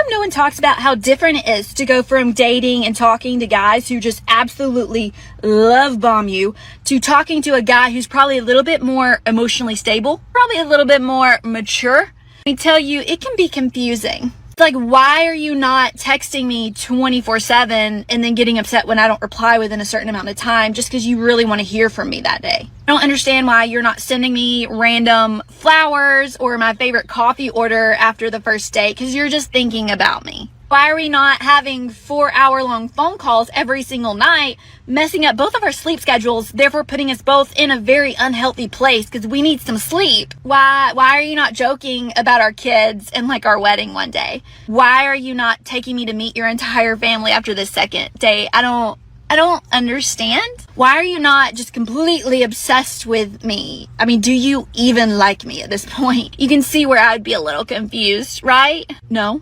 come no one talks about how different it is to go from dating and talking to guys who just absolutely love bomb you to talking to a guy who's probably a little bit more emotionally stable, probably a little bit more mature? Let me tell you, it can be confusing. It's like, why are you not texting me 24/7 and then getting upset when I don't reply within a certain amount of time just because you really want to hear from me that day? I don't understand why you're not sending me random flowers or my favorite coffee order after the first date because you're just thinking about me. Why are we not having 4-hour-long phone calls every single night, messing up both of our sleep schedules, therefore putting us both in a very unhealthy place because we need some sleep? Why are you not joking about our kids and like our wedding one day? Why are you not taking me to meet your entire family after the second date? I don't understand. Why are you not just completely obsessed with me? I mean, do you even like me at this point? You can see where I would be a little confused, right? No,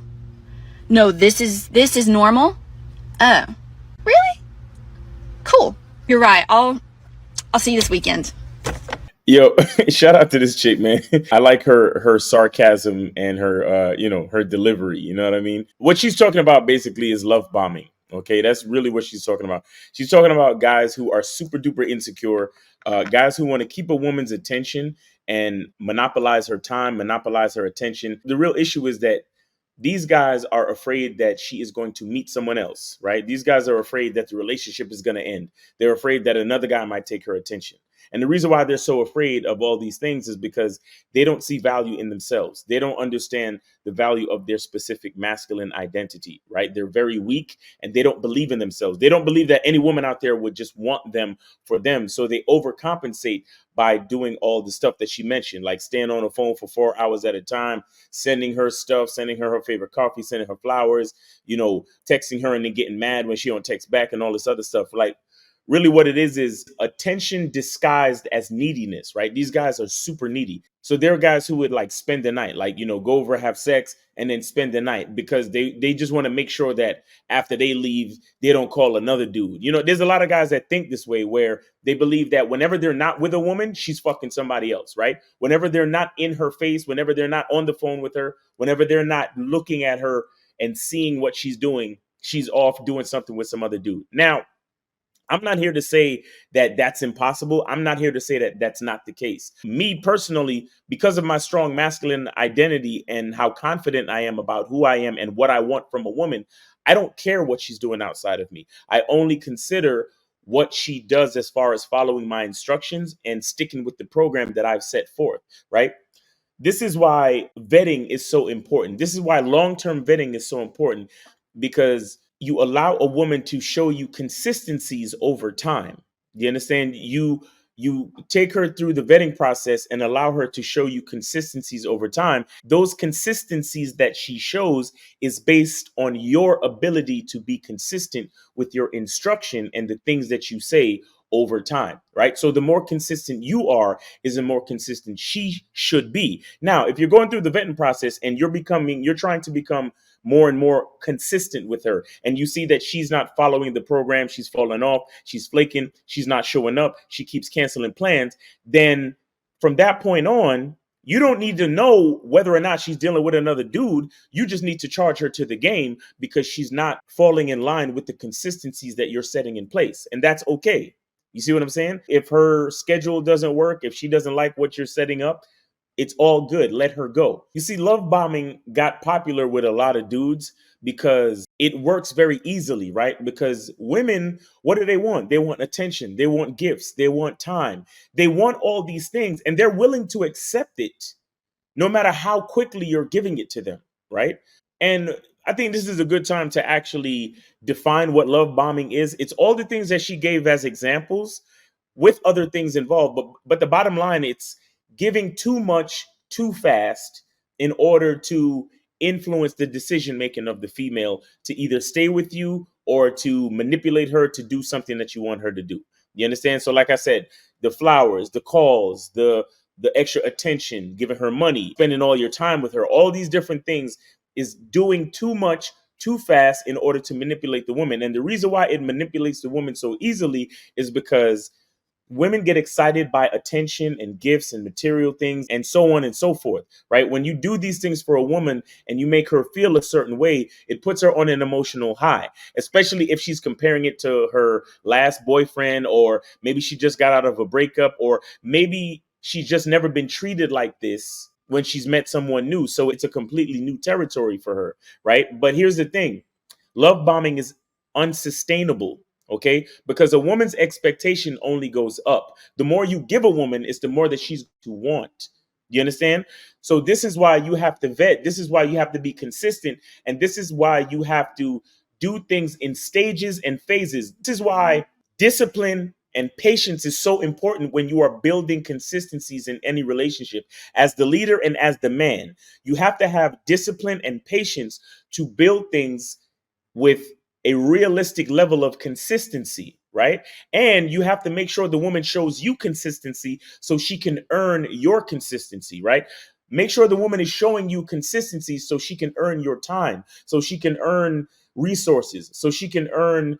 this is normal? Oh, really? Cool. You're right. I'll see you this weekend. Yo, shout out to this chick, man. I like her sarcasm and her her delivery. You know what I mean? What she's talking about basically is love bombing. Okay, that's really what she's talking about. She's talking about guys who are super duper insecure, guys who want to keep a woman's attention and monopolize her time, monopolize her attention. The real issue is that these guys are afraid that she is going to meet someone else, right? These guys are afraid that the relationship is going to end. They're afraid that another guy might take her attention. And the reason why they're so afraid of all these things is because they don't see value in themselves. They don't understand the value of their specific masculine identity, right? They're very weak and they don't believe in themselves. They don't believe that any woman out there would just want them for them. So they overcompensate by doing all the stuff that she mentioned, like staying on the phone for 4 hours at a time, sending her stuff, sending her favorite coffee, sending her flowers, texting her and then getting mad when she don't text back and all this other stuff. Like, really what it is attention disguised as neediness, right? These guys are super needy. So there are guys who would like spend the night, like, go over, have sex, and then spend the night because they just want to make sure that after they leave, they don't call another dude. There's a lot of guys that think this way where they believe that whenever they're not with a woman, she's fucking somebody else, right? Whenever they're not in her face, whenever they're not on the phone with her, whenever they're not looking at her and seeing what she's doing, she's off doing something with some other dude. Now, I'm not here to say that that's impossible. I'm not here to say that that's not the case. Me personally, because of my strong masculine identity and how confident I am about who I am and what I want from a woman, I don't care what she's doing outside of me. I only consider what she does as far as following my instructions and sticking with the program that I've set forth, right? This is why vetting is so important. This is why long-term vetting is so important, because you allow a woman to show you consistencies over time. You understand? You take her through the vetting process and allow her to show you consistencies over time. Those consistencies that she shows is based on your ability to be consistent with your instruction and the things that you say over time, right? So the more consistent you are is the more consistent she should be. Now, if you're going through the vetting process and you're trying to become more and more consistent with her, and you see that she's not following the program, she's falling off, she's flaking, she's not showing up, she keeps canceling plans, then from that point on, you don't need to know whether or not she's dealing with another dude. You just need to charge her to the game because she's not falling in line with the consistencies that you're setting in place. And that's okay. You see what I'm saying? If her schedule doesn't work, if she doesn't like what you're setting up, it's all good. Let her go. You see, love bombing got popular with a lot of dudes because it works very easily, right? Because women, what do they want? They want attention. They want gifts. They want time. They want all these things, and they're willing to accept it no matter how quickly you're giving it to them, right? And I think this is a good time to actually define what love bombing is. It's all the things that she gave as examples with other things involved. But the bottom line, it's giving too much too fast in order to influence the decision making of the female to either stay with you or to manipulate her to do something that you want her to do. You understand? So like I said, the flowers, the calls, the extra attention, giving her money, spending all your time with her, all these different things is doing too much too fast in order to manipulate the woman. And the reason why it manipulates the woman so easily is because women get excited by attention and gifts and material things and so on and so forth, right? When you do these things for a woman and you make her feel a certain way, it puts her on an emotional high, especially if she's comparing it to her last boyfriend, or maybe she just got out of a breakup, or maybe she's just never been treated like this when she's met someone new. So it's a completely new territory for her, right? But here's the thing: love bombing is unsustainable. Okay, because a woman's expectation only goes up. The more you give a woman, is the more that she's to want. You understand? So this is why you have to vet. This is why you have to be consistent, and this is why you have to do things in stages and phases. This is why discipline and patience is so important when you are building consistencies in any relationship. As the leader and as the man, you have to have discipline and patience to build things with a realistic level of consistency, right? And you have to make sure the woman shows you consistency so she can earn your consistency, right? Make sure the woman is showing you consistency so she can earn your time, so she can earn resources, so she can earn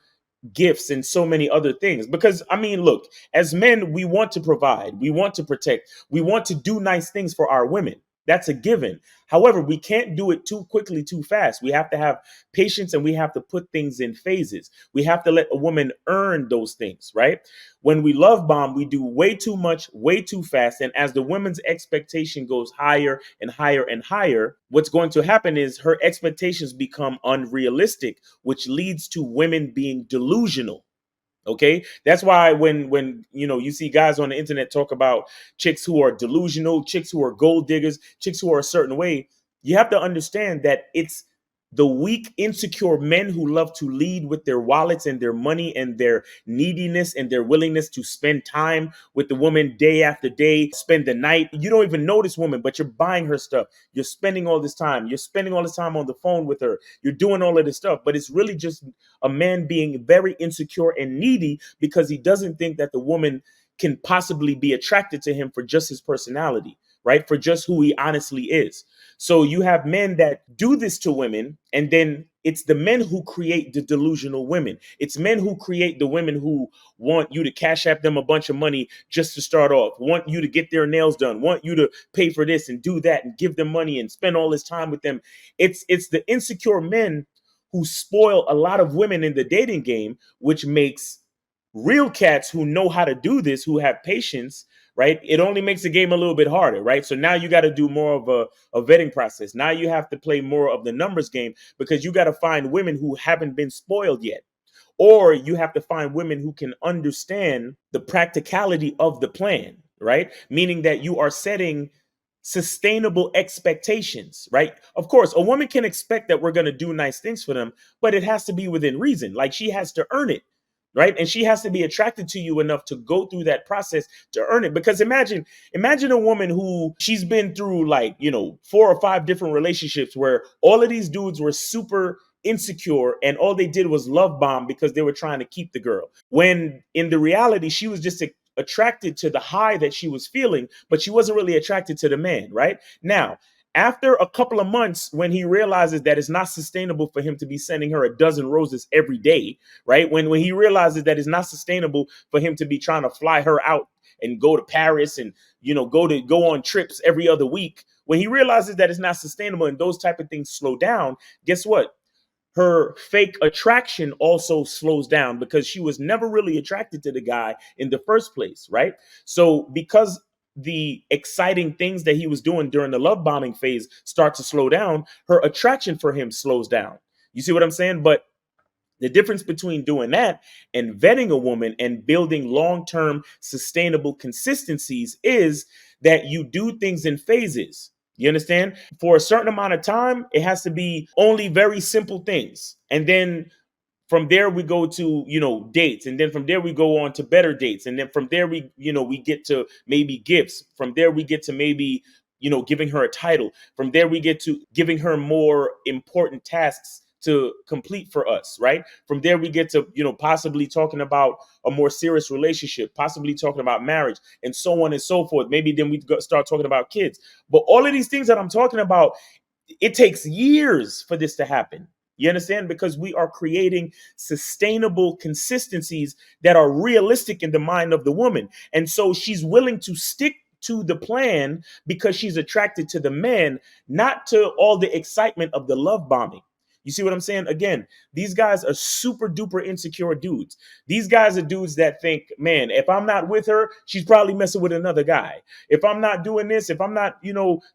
gifts and so many other things. Because I mean, look, as men, we want to provide, we want to protect, we want to do nice things for our women. That's a given. However, we can't do it too quickly, too fast. We have to have patience, and we have to put things in phases. We have to let a woman earn those things, right? When we love bomb, we do way too much, way too fast. And as the woman's expectation goes higher and higher and higher, what's going to happen is her expectations become unrealistic, which leads to women being delusional. Okay, that's why when you see guys on the internet talk about chicks who are delusional, chicks who are gold diggers, chicks who are a certain way, you have to understand that it's the weak, insecure men who love to lead with their wallets and their money and their neediness and their willingness to spend time with the woman day after day, spend the night. You don't even know this woman, but you're buying her stuff. You're spending all this time. You're spending all this time on the phone with her. You're doing all of this stuff, but it's really just a man being very insecure and needy because he doesn't think that the woman can possibly be attracted to him for just his personality, right? For just who he honestly is. So you have men that do this to women, and then it's the men who create the delusional women. It's men who create the women who want you to cash app them a bunch of money just to start off, want you to get their nails done, want you to pay for this and do that and give them money and spend all this time with them. It's the insecure men who spoil a lot of women in the dating game, which makes real cats who know how to do this, who have patience, right? It only makes the game a little bit harder, right? So now you got to do more of a vetting process. Now you have to play more of the numbers game because you got to find women who haven't been spoiled yet. Or you have to find women who can understand the practicality of the plan, right? Meaning that you are setting sustainable expectations, right? Of course, a woman can expect that we're going to do nice things for them, but it has to be within reason. Like she has to earn it, right? And she has to be attracted to you enough to go through that process to earn it. Because imagine a woman who she's been through like, 4 or 5 different relationships where all of these dudes were super insecure and all they did was love bomb because they were trying to keep the girl. When in the reality, she was just attracted to the high that she was feeling, but she wasn't really attracted to the man, right? Now, after a couple of months, when he realizes that it's not sustainable for him to be sending her a dozen roses every day, right? When he realizes that it's not sustainable for him to be trying to fly her out and go to Paris and go on trips every other week, when he realizes that it's not sustainable and those type of things slow down, guess what? Her fake attraction also slows down because she was never really attracted to the guy in the first place, right? So because the exciting things that he was doing during the love bombing phase start to slow down, her attraction for him slows down. You see what I'm saying? But the difference between doing that and vetting a woman and building long-term sustainable consistencies is that you do things in phases. You understand? For a certain amount of time, it has to be only very simple things. And then from there we go to dates, and then from there we go on to better dates, and then from there we get to maybe gifts. From there we get to maybe giving her a title. From there we get to giving her more important tasks to complete for us, right? From there we get to possibly talking about a more serious relationship, possibly talking about marriage, and so on and so forth. Maybe then we start talking about kids. But all of these things that I'm talking about, it takes years for this to happen. You understand? Because we are creating sustainable consistencies that are realistic in the mind of the woman. And so she's willing to stick to the plan because she's attracted to the man, not to all the excitement of the love bombing. You see what I'm saying? Again, these guys are super duper insecure dudes. These guys are dudes that think, man, if I'm not with her, she's probably messing with another guy. If I'm not doing this, if I'm not,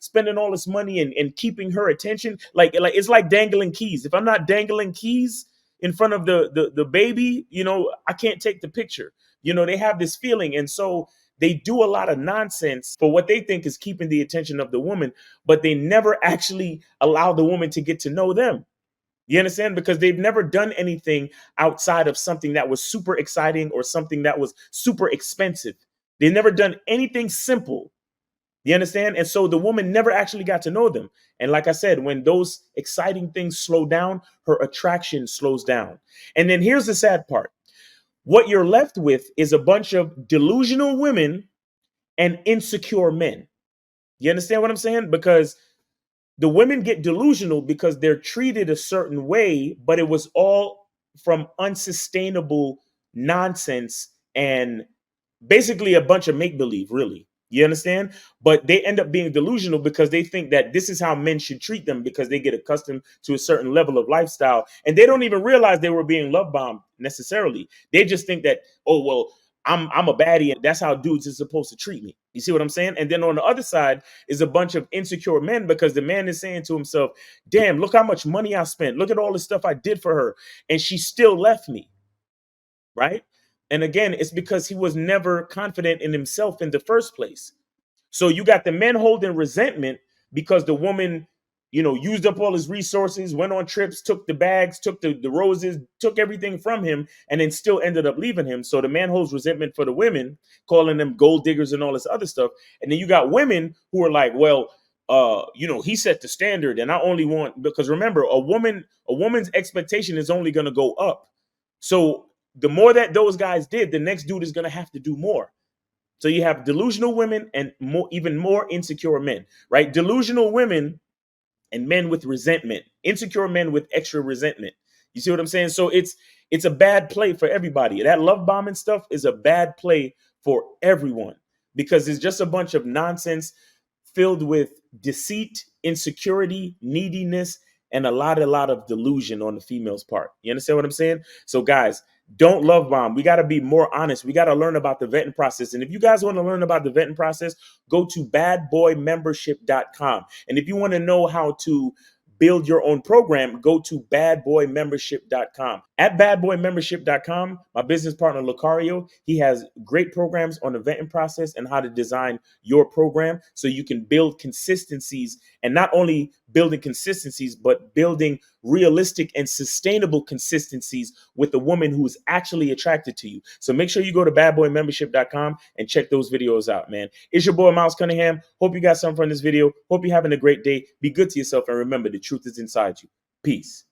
spending all this money and keeping her attention, like it's like dangling keys. If I'm not dangling keys in front of the baby, I can't take the picture. They have this feeling. And so they do a lot of nonsense for what they think is keeping the attention of the woman, but they never actually allow the woman to get to know them. You understand? Because they've never done anything outside of something that was super exciting or something that was super expensive. They've never done anything simple. You understand? And so the woman never actually got to know them. And like I said, when those exciting things slow down, her attraction slows down. And then here's the sad part. What you're left with is a bunch of delusional women and insecure men. You understand what I'm saying? Because the women get delusional because they're treated a certain way, but it was all from unsustainable nonsense and basically a bunch of make believe, really. You understand? But they end up being delusional because they think that this is how men should treat them because they get accustomed to a certain level of lifestyle. And they don't even realize they were being love bombed necessarily. They just think that, oh, well, I'm a baddie and that's how dudes are supposed to treat me. You see what I'm saying? And then on the other side is a bunch of insecure men because the man is saying to himself, damn, look how much money I spent. Look at all the stuff I did for her. And she still left me. Right. And again, it's because he was never confident in himself in the first place. So you got the men holding resentment because the woman, used up all his resources, went on trips, took the bags, took the roses, took everything from him, and then still ended up leaving him. So the man holds resentment for the women, calling them gold diggers and all this other stuff. And then you got women who are like, well, he set the standard, and I only want, because remember, a woman's expectation is only going to go up. So the more that those guys did, the next dude is going to have to do more. So you have delusional women and even more insecure men, right? Delusional women and men with resentment, insecure men with extra resentment. You see what I'm saying? So it's a bad play for everybody. That love bombing stuff is a bad play for everyone because it's just a bunch of nonsense filled with deceit, insecurity, neediness, and a lot of delusion on the female's part. You understand what I'm saying? So guys, don't love bomb. We got to be more honest. We got to learn about the vetting process. And if you guys want to learn about the vetting process, go to badboymembership.com. And if you want to know how to build your own program, go to badboymembership.com. At badboymembership.com, my business partner, Lucario, he has great programs on the vetting process and how to design your program so you can build consistencies, and not only building consistencies, but building realistic and sustainable consistencies with the woman who is actually attracted to you. So make sure you go to badboymembership.com and check those videos out, man. It's your boy, Miles Cunningham. Hope you got something from this video. Hope you're having a great day. Be good to yourself. And remember, the truth is inside you. Peace.